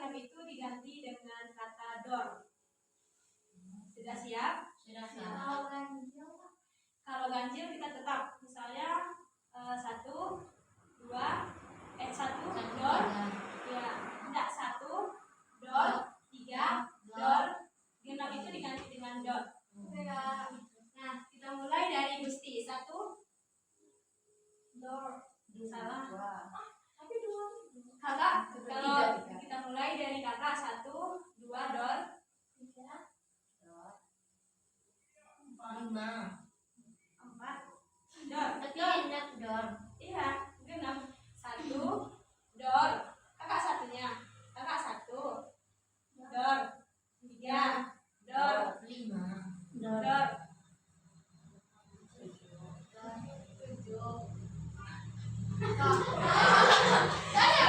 genap itu diganti dengan kata dor. Sudah siap? Sudah siap. Kalau ganjil kita tetap, misalnya 1, 2, 1 dor, ya, enggak 1 dor, 3 dor, genap itu diganti dengan dor. Nah, kita mulai dari Gusti. 1 dor, salah. Tapi 2. Kakak, kalau kita mulai dari kakak 1, 2 dor, 3 dor, 5 4 dor. tapi genap dor. Iya, genap. 1 dor. Kakak satunya. Kakak 1 dor, 3 dor, 5 dor, 7.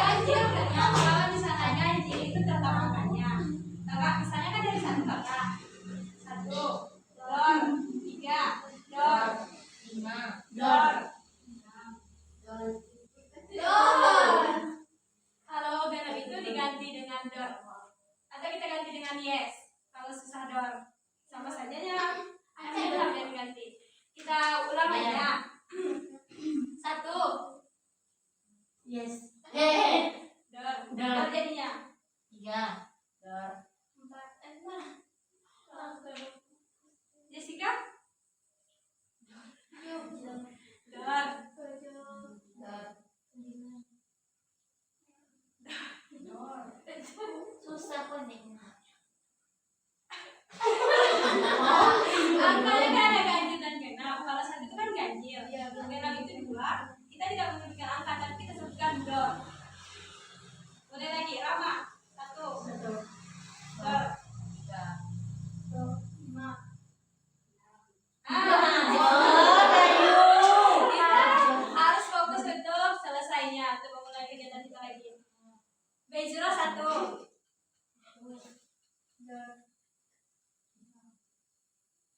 Ganjil genap. Kalau misalnya ganjil itu tetap angkanya. Kakak misalnya kan dari 1 kakak. 1 dor, 3 dor, 5 dor, dor. dor. Kalau genap itu diganti dengan dor. Atau kita ganti dengan yes. Kalau susah dor, sama saja ya. Ada genap yang diganti. Kita ulang lagi ya. 1 Yes. dor, dor jadinya. 3 dor. 4 mana? Jessica? Dor. Dor. Susah kok nih. Angkanya kan ada ganjil dan genap. Kalau 1 itu kan ganjil. Genap itu 2. Kita tidak menyebutkan angka, tapi kita sebutkan dor. Boleh lagi, Rama. 1 dor, 5. Kita harus fokus untuk selesainya. Untuk memulai kegiatan kita lagi. Bejro 1 dor,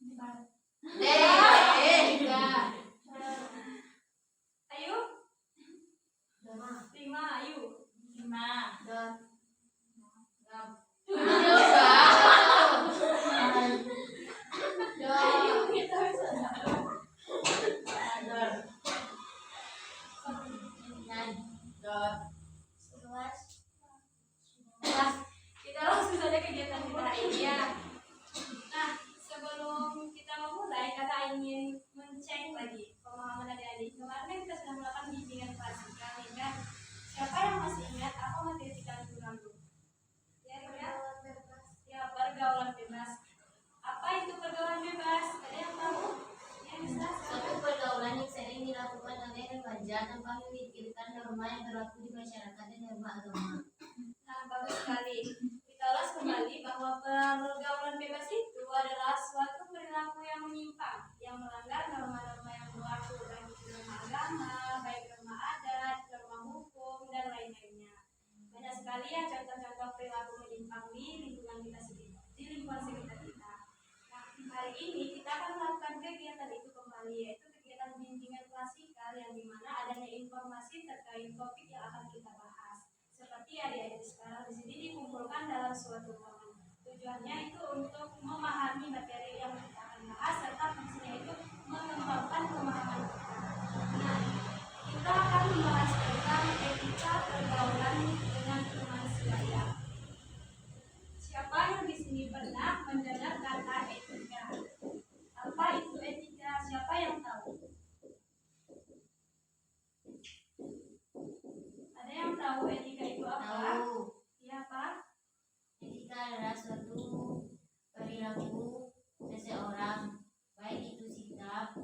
4. Ayo 5, ayo 5 dor. 7. Ayo kita bisa Dor. 9 dor. 11. Kita langsung saja kegiatan kita hari ini ya. Nah, sebelum kita memulai, kakak ingin mencek lagi pemahaman adik-adik. Kemarin kita sudah melakukan bimbingan klasikal, ya kan? Siapa yang masih ingat apa materi kita minggu lalu? Ya, ya, pergaulan bebas. Apa itu pergaulan bebas? Ada yang tahu? Ya, bisa. Suatu pergaulan yang sering dilakukan oleh remaja tanpa memikirkan norma yang berlaku di masyarakat dan norma agama. Nah, bagus sekali. Kita ulas kembali bahwa pergaulan bebas itu adalah suatu perilaku yang menyimpang, yang melanggar norma-norma yang berlaku, baik itu norma agama, baik norma adat, norma hukum, dan lain-lainnya. Banyak sekali ya contoh-contoh perilaku menyimpang di lingkungan kita sendiri, di lingkungan sekitar kita. Nah, hari ini kita akan melakukan kegiatan itu kembali, yaitu kegiatan bimbingan klasikal yang dimana adanya informasi terkait topik yang akan kita bahas. Seperti adik-adik sekarang di sini dikumpulkan dalam suatu ruangan. Tujuannya itu untuk memahami materi yang kita akan bahas serta fungsinya itu mengembangkan pemahaman kita. Nah, kita akan membahas tentang etika pergaulan dengan kemanusiaan. Siapa yang di sini pernah mendengar kata etika? Apa itu etika? Siapa yang tahu? Ada yang tahu etika itu apa? Tahu. Iya, Pak. Etika adalah suatu perilaku seseorang, baik itu sikap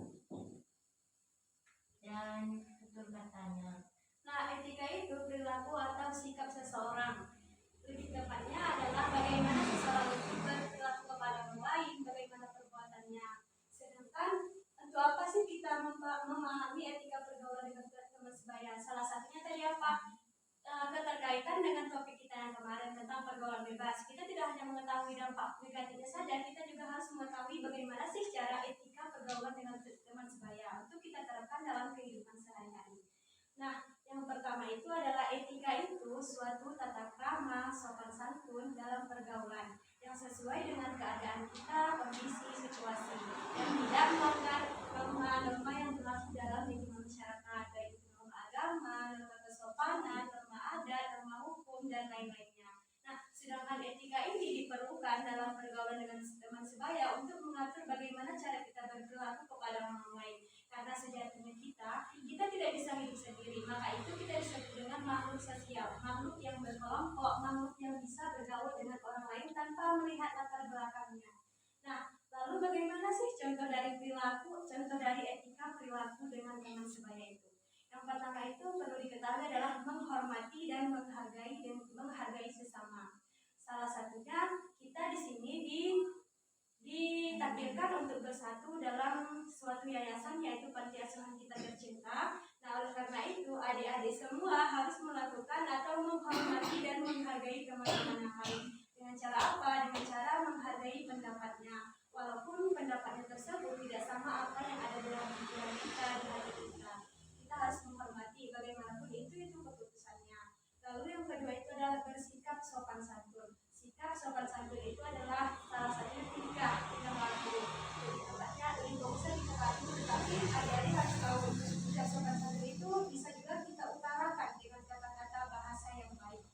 dan tutur katanya. Nah, etika itu perilaku atau sikap seseorang. Lebih tepatnya adalah bagaimana seseorang itu berperilaku kepada orang lain, bagaimana perbuatannya. Sedangkan untuk apa sih kita memahami etika pergaulan dengan teman sebaya? Salah satunya tadi apa? Keterkaitan dengan topik kita yang kemarin tentang pergaulan bebas. Kita tidak hanya mengetahui dampak negatifnya saja, kita juga harus mengetahui bagaimana sih cara etika pergaulan dengan teman sebaya untuk kita terapkan dalam kehidupan sehari-hari. Nah, yang pertama itu adalah etika itu suatu tata krama sopan santun dalam pergaulan yang sesuai dengan keadaan kita, kondisi, situasi, yang tidak melanggar norma-norma yang berlaku dalam lingkungan masyarakat, baik itu norma agama, norma kesopanan, norma adat, norma hukum, dan lain-lainnya. Nah, sedangkan etika ini diperlukan dalam pergaulan dengan teman sebaya untuk mengatur bagaimana cara kita berperilaku kepada orang lain. Karena sejatinya kita tidak bisa hidup sendiri, maka itu kita disebut dengan makhluk sosial, makhluk yang berkelompok, makhluk yang bisa bergaul dengan orang lain tanpa melihat latar belakangnya. Nah, lalu bagaimana sih contoh dari perilaku, contoh dari etika perilaku dengan teman sebaya itu? Yang pertama itu perlu diketahui adalah menghormati dan menghargai sesama. Salah satunya kita di sini ditakdirkan untuk bersatu dalam suatu yayasan, yaitu Panti Asuhan Kita Tercinta. Nah, oleh karena itu adik-adik semua harus melakukan atau menghormati dan menghargai teman-teman yang lain. Dengan cara apa? Dengan cara menghargai pendapatnya, walaupun pendapatnya tersebut tidak sama apa yang ada dalam pikiran kita di hati kita. Kita harus menghormati bagaimanapun itu keputusannya. Lalu yang kedua itu adalah bersikap sopan santun. Sikap sopan santun itu adalah salah satunya tingkah laku. Jadi tempatnya lebih bisa diketahui, tetapi adik-adik harus tahu sikap sopan santun itu bisa juga kita utarakan dengan kata-kata bahasa yang baik,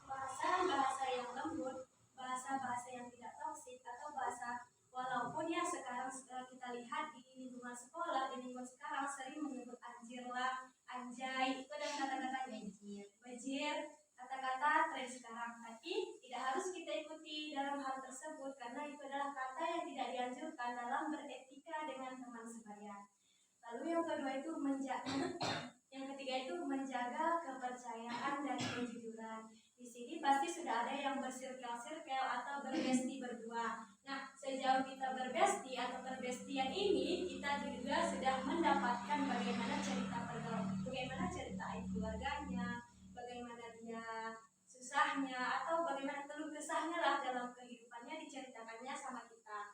bahasa yang lembut, bahasa yang tidak toksik, atau bahasa walaupun ya sekarang kita lihat di lingkungan sekolah, di lingkungan sekarang sering menyebut anjir lah, anjay, itu adalah kata-kata bajir, kata-kata tren sekarang. Tapi tidak harus kita ikuti dalam hal tersebut karena itu adalah kata yang tidak dianjurkan dalam beretika dengan teman sebaya. Lalu yang kedua itu yang ketiga itu menjaga kepercayaan dan kejujuran. Di sini pasti sudah ada yang bersirkel-sirkel atau berbesti berdua. Nah, sejauh kita berbesti atau berbestian ini, kita juga sudah mendapatkan bagaimana cerita pergaulan, bagaimana cerita keluarganya, bagaimana dia susahnya, atau bagaimana keluh kesahnya lah dalam kehidupannya diceritakannya sama kita.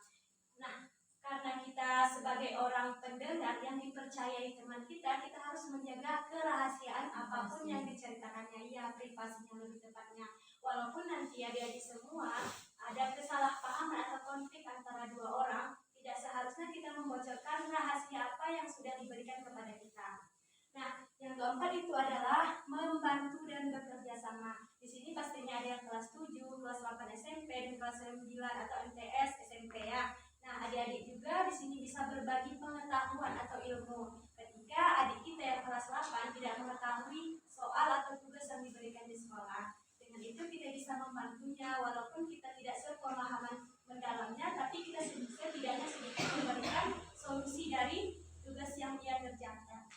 Nah, karena kita sebagai orang pendengar yang dipercayai teman kita harus menjaga kerahasiaan apapun yang diceritakannya, ya privasinya lebih tepatnya. Walaupun nanti adik-adik semua ada kesalahpahaman atau konflik antara dua orang, tidak seharusnya kita membocorkan rahasia apa yang sudah diberikan kepada kita. Nah, yang keempat itu adalah membantu dan bekerja sama. Di sini pastinya ada yang kelas 7, kelas 8 SMP, dan kelas 9 atau MTS, SMP ya. Nah, adik-adik juga di sini bisa berbagi pengetahuan atau ilmu. Ketika adik kita yang kelas 8 tidak mengetahui soal atau tugas yang diberikan di sekolah, dengan itu kita bisa membantunya walaupun kita tidak sepemahaman mendalamnya, tapi kita setidaknya sedikit memberikan solusi dari tugas yang dia kerjakan.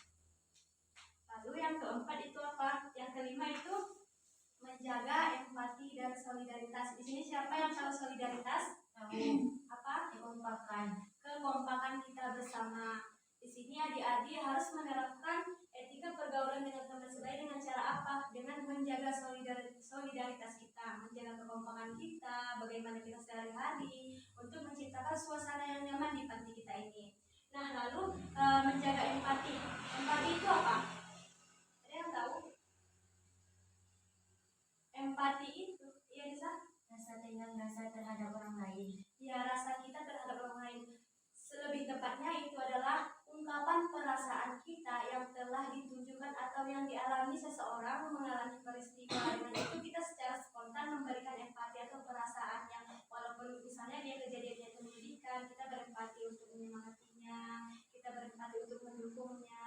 Lalu yang keempat itu apa? Yang kelima itu menjaga empati dan solidaritas. Di sini siapa yang tahu solidaritas? Apa? Kekompakan kita bersama. Di sini adik-adik harus menerapkan etika pergaulan dengan teman sebaya dengan cara apa? Dengan menjaga solidaritas kita, menjaga kekompakan kita, bagaimana kita sehari-hari untuk menciptakan suasana yang nyaman di panti kita ini. Nah, lalu menjaga empati. Empati itu apa? Ada yang tahu? Empati itu, iya bisa? Rasa terhadap orang lain. Ya, rasa kita terhadap orang lain. Lebih tepatnya itu adalah ungkapan perasaan kita yang telah ditunjukkan atau yang dialami seseorang mengalami peristiwa. Dengan itu kita secara spontan memberikan empati atau perasaan yang walaupun misalnya dia kejadiannya itu menyedihkan, kita berempati untuk menyemangatinya, kita berempati untuk mendukungnya,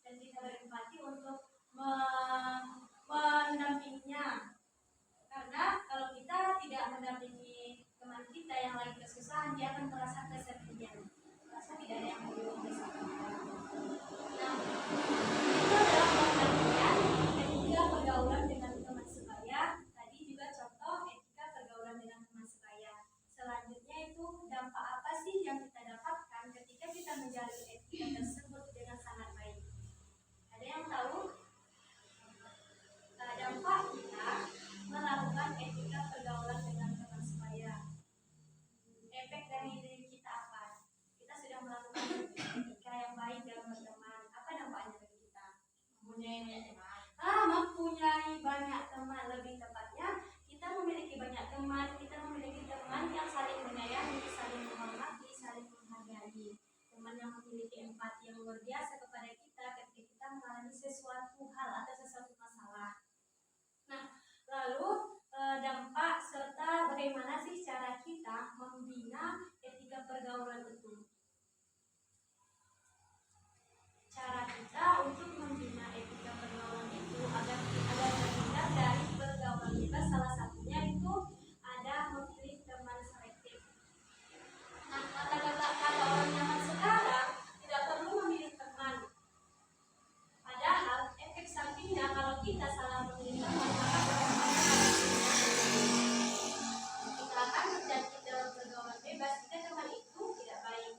dan kita berempati untuk mendampinginya. Karena kalau kita tidak mendampingi teman kita yang lagi kesusahan, dia akan merasa kesepian, merasa tidak ada yang mendukung bersama kita. Nah, itu adalah pengertian etika pergaulan dengan teman sebaya. Tadi juga contoh etika pergaulan dengan teman sebaya. Selanjutnya itu dampak apa sih yang kita dapatkan ketika kita menjalin etika tersebut dengan sangat baik? Ada yang tahu? Dampak kita melakukan etika pergaulan dengan teman sebaya. Efek dari diri kita apa? Kita sudah melakukan etika yang baik dalam berteman. Apa dampaknya bagi kita? Mempunyai banyak teman. mempunyai banyak teman, lebih tepatnya kita memiliki banyak teman, kita memiliki teman yang saling menyayangi, saling menghormati, saling menghargai, teman yang memiliki empati yang luar biasa kepada kita ketika kita mengalami sesuatu hal atau sesuatu masalah. Nah, lalu dampak serta bagaimana sih cara kita membina etika pergaulan itu? Cara kita untuk membina etika pergaulan itu agar terhindar dari pergaulan bebas, salah satunya itu ada memilih teman selektif. Nah, kata orang zaman sekarang tidak perlu memilih teman. Padahal efek sampingnya kalau kita salah memilih teman, maka kita akan terjadi dalam pergaulan bebas jika teman itu tidak baik.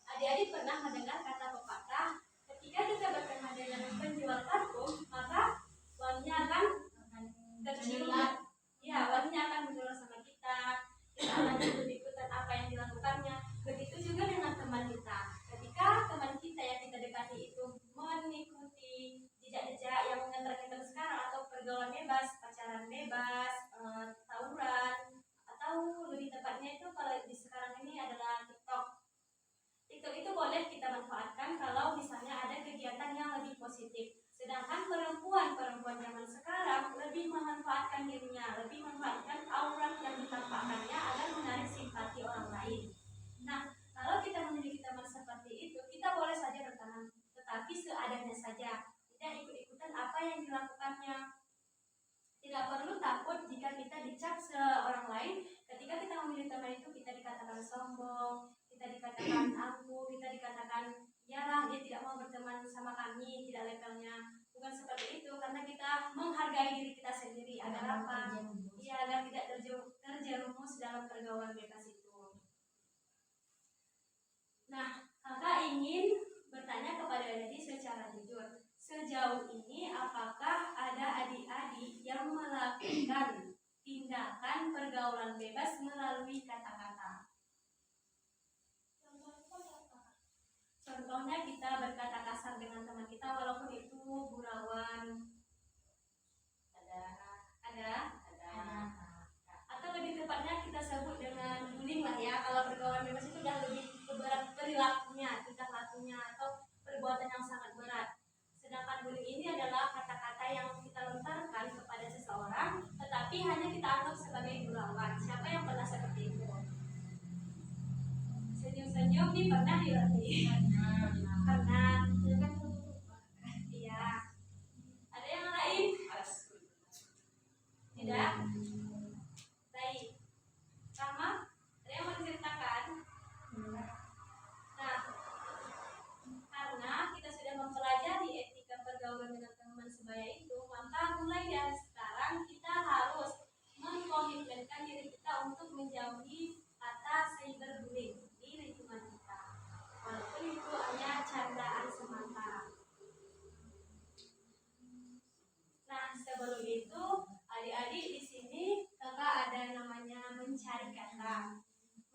Adik-adik pernah mendengar kata pepatah, ketika kita berteman dengan penjual parfum, maka wanginya akan tercium. Ya, wanginya akan menjual sama kita akan ikut-ikutan apa yang dilakukannya. Begitu juga dengan teman kita. Ketika teman kita yang kita dekati itu mengikuti jejak-jejak yang ngetrend sekarang atau pergaulan bebas, pacaran bebas, tawuran, atau lebih tepatnya itu kalau di sekarang ini adalah TikTok. TikTok itu boleh kita manfaatkan kalau misalnya ada kegiatan yang lebih positif. Sedangkan perempuan zaman sekarang lebih memanfaatkan dirinya, lebih memanfaatkan aurat yang ditampakkannya agar menarik simpati orang lain. Nah, kalau kita memiliki teman seperti itu, kita boleh saja berteman, tetapi seadanya saja, tidak ikut-ikutan apa yang dilakukannya. Tidak perlu takut jika kita dicap seorang lain. Ketika kita memilih teman itu, kita dikatakan sombong, kita dikatakan angkuh, kita dikatakan yalah dia tidak mau berteman sama kami, tidak levelnya. Bukan seperti itu, karena kita menghargai diri kita sendiri. Agar apa? Ya, agar tidak terjerumus dalam pergaulan bebas itu. Nah, kakak ingin bertanya kepada adik secara jujur. Sejauh ini apakah ada adik-adik yang melakukan tindakan pergaulan bebas melalui kata-kata? Contohnya kita berkata kasar dengan teman kita walaupun itu gurauan. Ada. Atau lebih tepatnya kita sebut dengan bullying lah ya. Kalau pergaulan bebas itu udah lebih berat perilakunya, tingkah lakunya atau perbuatan yang sangat berat. Sedangkan bullying ini adalah kata-kata yang kita lontarkan kepada seseorang, tetapi hanya kita anggap sebagai gurauan. Siapa yang pernah seperti itu? Senyum-senyum nih pernah dilatih? Pernah. Iya. Ada yang lain? Tidak? Baik. Sama? Ada yang mau diceritakan? Nah, karena kita sudah mempelajari etika pergaulan dengan teman sebaya itu, maka mulai dari sekarang kita harus mengkomitmenkan diri kita untuk menjauhi kata cyberbullying di lingkungan kita, walaupun itu hanya candaan semata. Nah, sebelum itu adik-adik di sini kakak ada namanya mencari kata.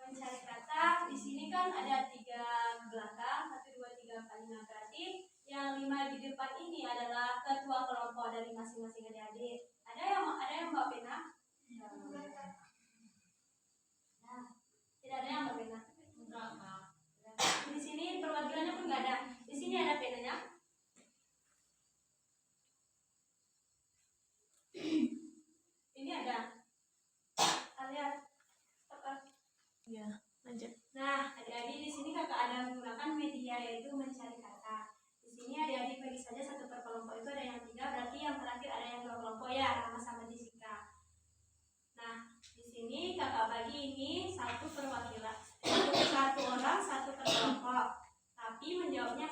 Mencari kata di sini kan ada 3 belakang, 1, 2, 3, 4, 5 berarti yang 5 di depan ini adalah ketua kelompok dari masing-masing adik-adik. Ada yang bawa pena? Nah, tidak ada yang bawa pena. Di sini perwakilannya pun nggak ada. Di sini ada penanya. Ini ada. Lihat. Ya, lanjut. Nah, adik-adik di sini kakak ada menggunakan media yaitu mencari kata. Di sini adik-adik bagi saja 1 per kelompok itu ada yang 3, berarti yang terakhir ada yang 2 kelompok ya, nama sama Jessica. Nah, di sini kakak bagi ini 1 perwakilan, 1 orang 1 per kelompok. Tapi menjawabnya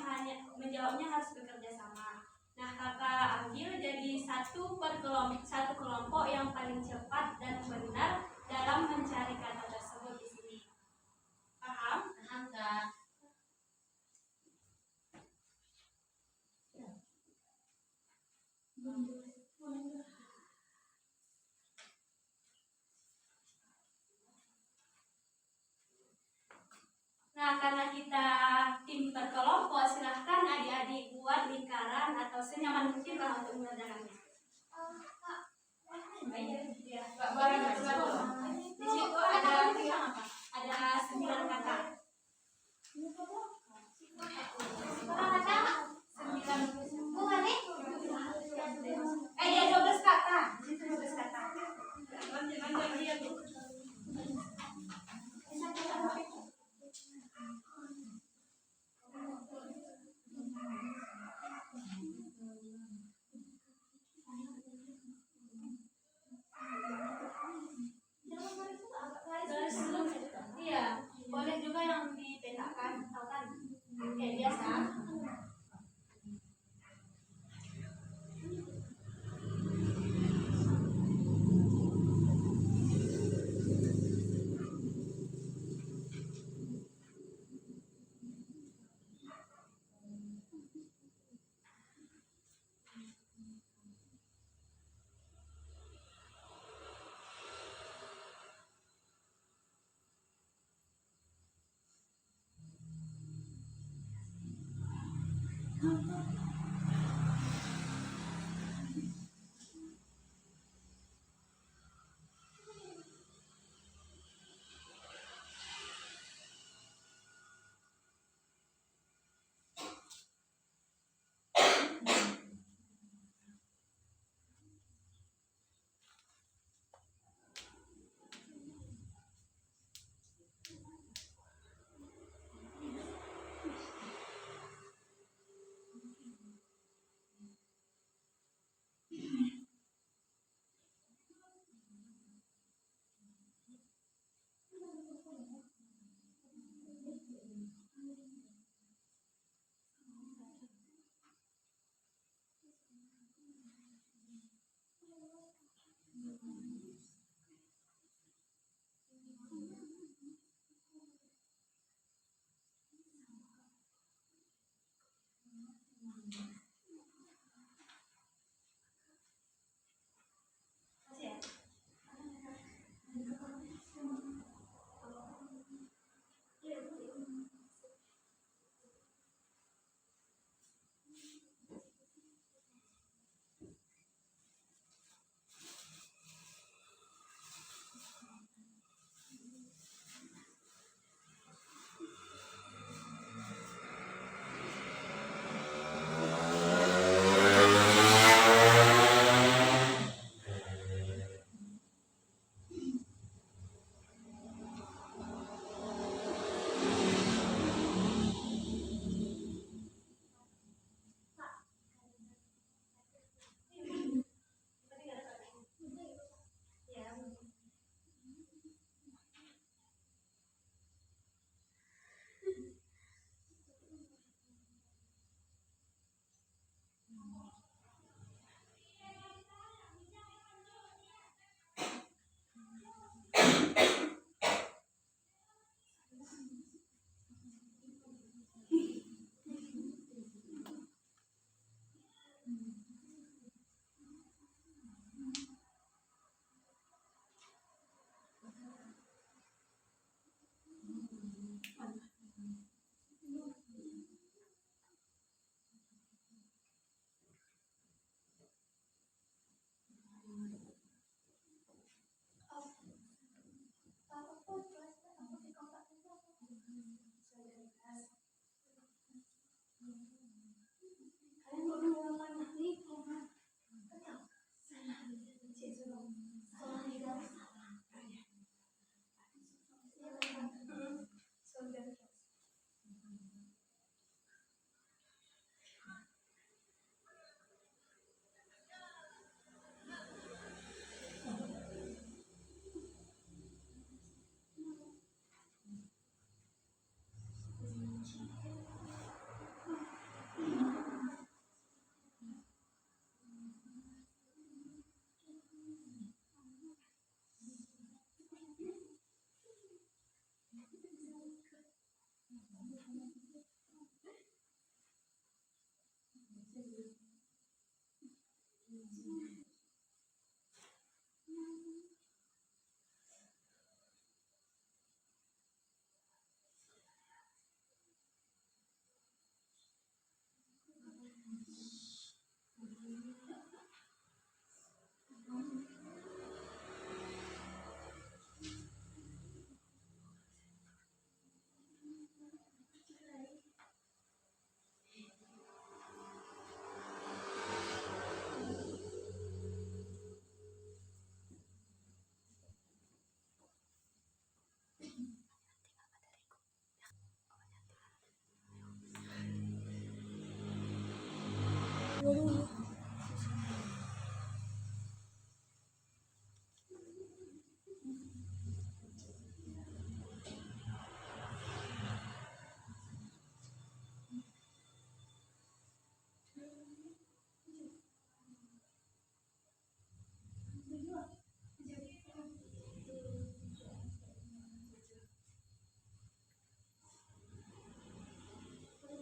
harus bekerja sama. Nah, kakak ambil jadi 1 kelompok yang paling cepat dan benar dalam mencari kata tersebut di sini. Paham? Paham, Kak? Nah, karena kita tim berkelompok, silahkan adik-adik buat lingkaran atau senyaman mungkin lah untuk mengerjakannya. Ya, di situ ada 9 kata. 12 kata. Di situ 12 kata. Iya, boleh juga yang dipetakan, tahu kan? Kayak biasa.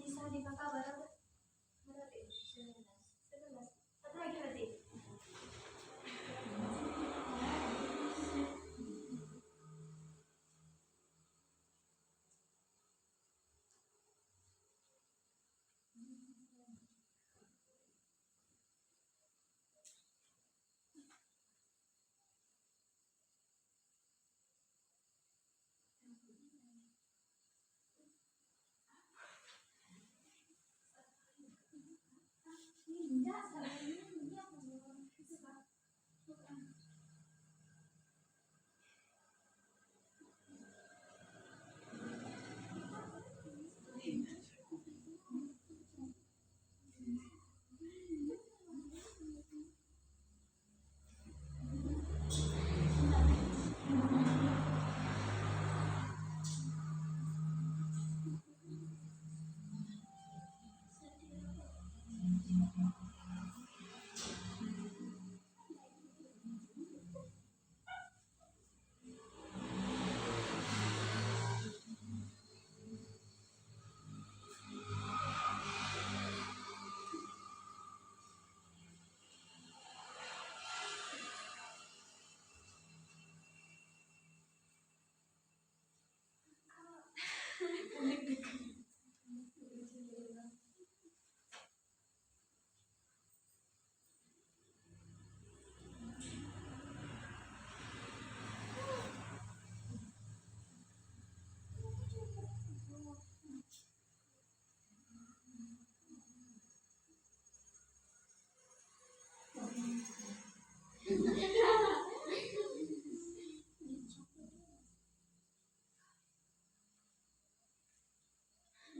Bisa di kakak berapa? Berarti 11. Satu lagi berarti.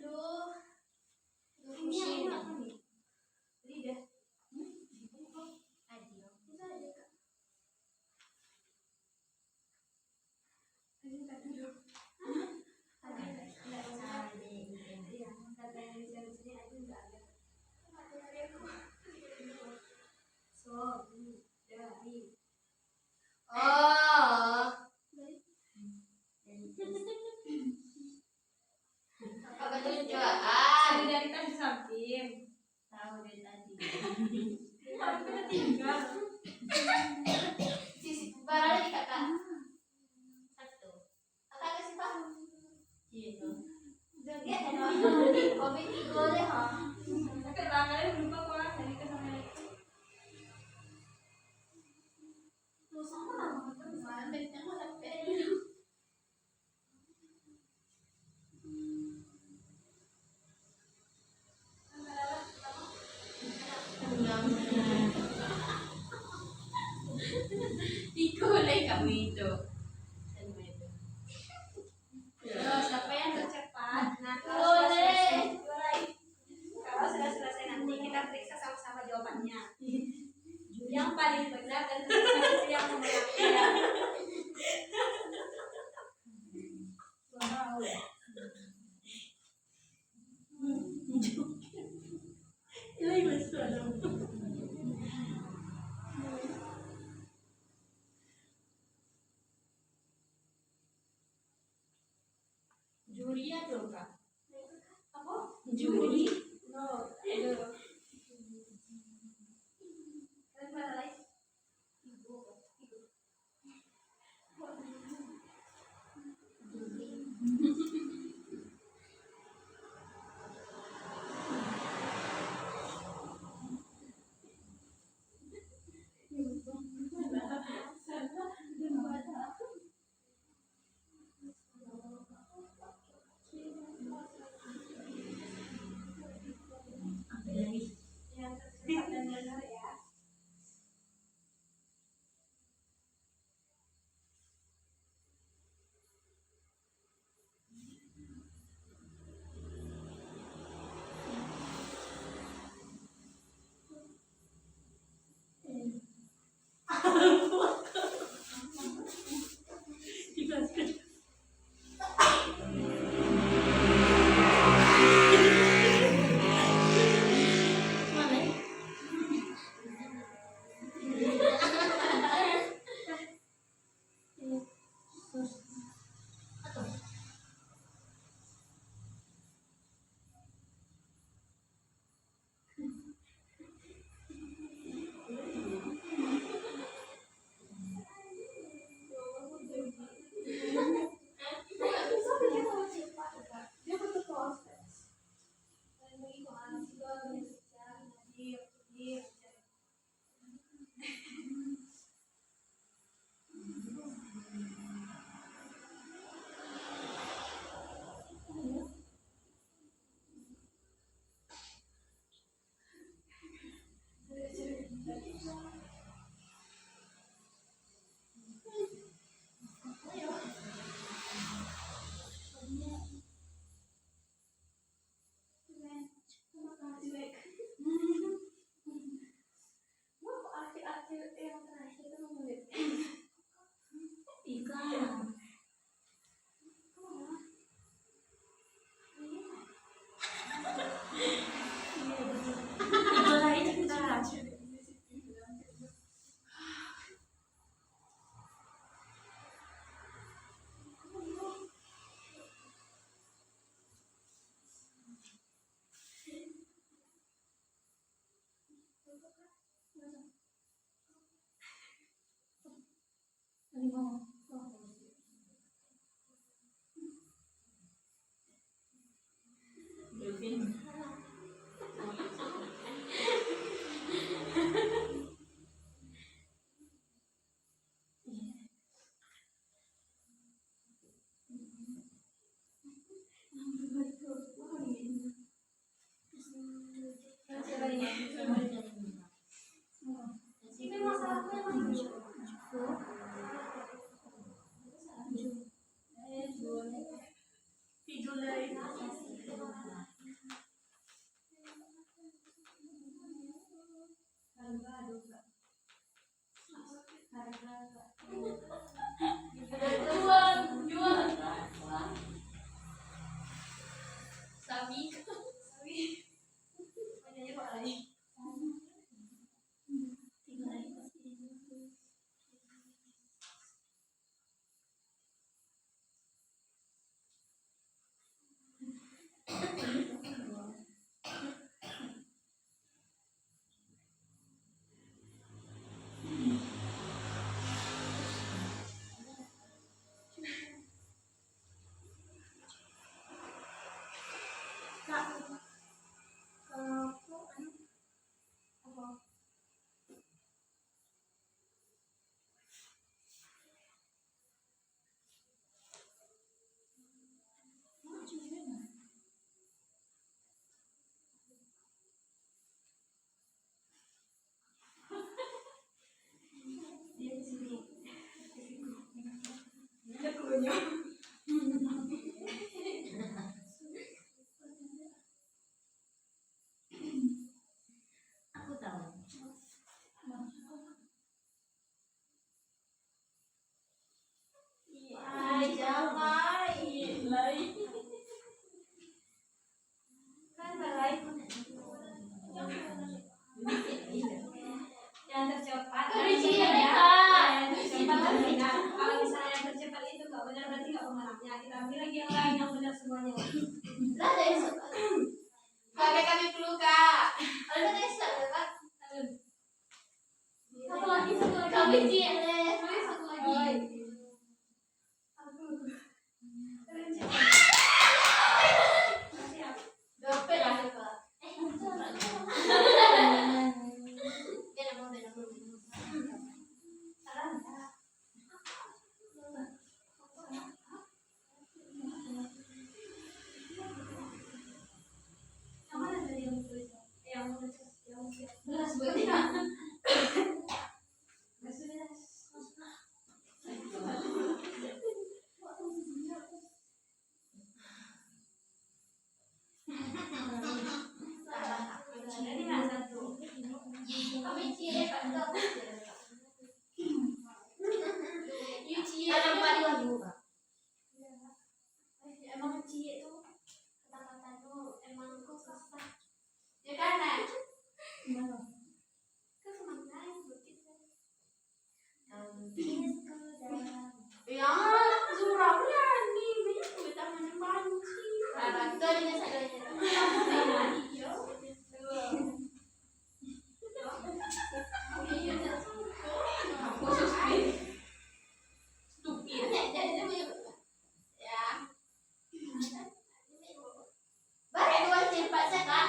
Aduh, ini yang apa nih? Lidah. Adio. Bisa aja kak. Ini kak duduk. Tadi nggak usah. Iya, kata yang di sini aja nggak ada. Ada dari aku. So, dari. Oh. Apa ketujuan? Solidaritas di samping. Tahu dari tadi. Tapi udah tinggal. Sisi barang lagi kakak. Satu. Kakak kasih pak. Gitu. Jadi Kopi tiga deh ha. kakak tangannya lupa kok dari ke sana lagi. Mau sama Mana yang mau sampai? Ikulay kami itu. Terus siapa yang tercepat? Nah, Boleh. kalau sudah selesai nanti kita periksa sama-sama jawabannya. Yang paling benar dan tercepat itu yang memenangkan. Wow. Ini besar dong. Juri ada kak? Apa? Juri. No. Aduh. Kalian mana lagi? Ibu. Yang tercepat dan benar ya. Iya. Akhir-akhir yang terakhir itu menit. Ika. Itulah itu kita. Ini masalahnya lagi. Aku tahu. Ay, jangan. Kan balai. Yang tercepat. Yang tercepat dan benar. Kalau misalnya yang tercepat itu nggak benar berarti nggak pemenangnya. Kita ambil lagi yang lain yang benar semuanya. Lah dari Kakek kami perlu kak. ada tes Kak. Satu lagi. Kami deh. Satu lagi. Dompet lah Kak. Beda mau. Yang mana tadi yang tulis? Yang Belas berarti kan. Jadi nggak satu. Kami cie Pak Kak. Yuci Ada padi lagi Kak. emang cie itu kata-kata itu emang kok susah. Ya kan? Nah? Kan kemana begitu? Ya, suraunya nih, banyak kulit tangannya panci. Itu ada sadanya. Iya. Stupid. Ya. Bare dua cepat Kak.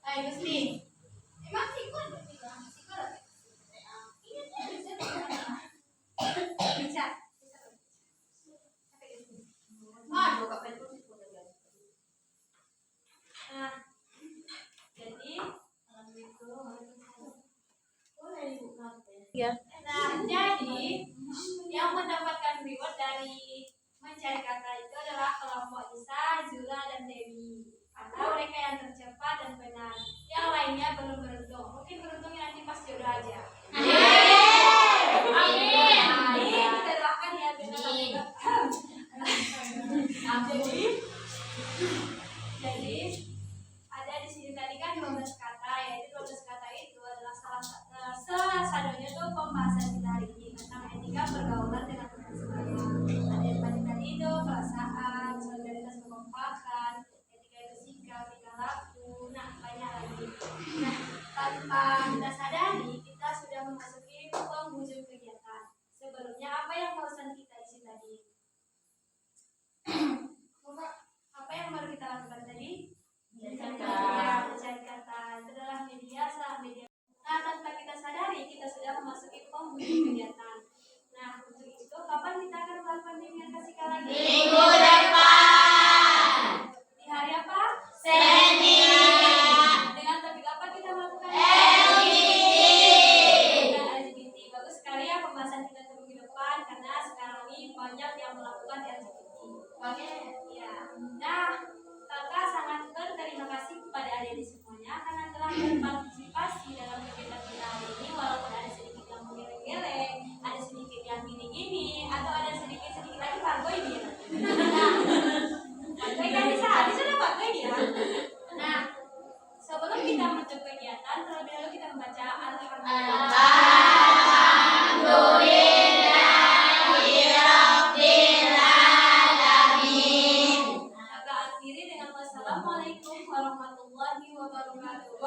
Ayo Gusti. Emang sikut bisa. Aduh, kapan itu sikut lagi. Nah, jadi Ya. Nah, jadi yang mendapatkan reward dari mencari kata itu adalah kelompok Isa, Zula, dan Dewi. Karena mereka yang tercepat dan benar. Yang lainnya belum beruntung. Mungkin beruntungnya nanti pas jodoh aja. Amin. Amin. Kita doakan ya. Jadi ada di sini tadi kan 12 kata, yaitu 12 kata itu adalah salah satunya tuh pembahasan kita hari ini tentang etika pergaulan dengan teman sebaya. Ada yang tadi itu perasaan, solidaritas, kekompakan, etika itu sikap, tingkah laku, nah banyak lagi. Nah, tanpa kita sadari kita sudah memasuki penghujung kegiatan. Sebelumnya apa yang barusan kita isi tadi? Apa yang baru kita lakukan tadi? Mencari kata. Itu adalah media. Nah, tanpa kita sadari kita sudah memasuki penghujung kegiatan. Nah, untuk itu kapan kita akan melakukan bimbingan kasih lagi? Minggu depan. Di hari apa? Senin. Dengan topik apa kita melakukan? LGBT. Nah, LGBT. Bagus sekali ya pembahasan kita untuk minggu depan karena sekarang ini banyak yang melakukan LGBT. Oke. Ya. Nah, kakak sangat berterima kasih kepada adik-adik semuanya karena telah berpartisipasi dalam kegiatan kita hari ini, walaupun ada sedikit yang geleng-geleng, ada sedikit yang gini-gini, atau ada sedikit lagi pargoy dia. Nah, pargoy kan bisa ada pargoy dia. Nah, sebelum kita menutup kegiatan, terlebih dahulu kita membaca Alhamdulillah. Agak akhiri dengan wassalamualaikum warahmatullahi wabarakatuh.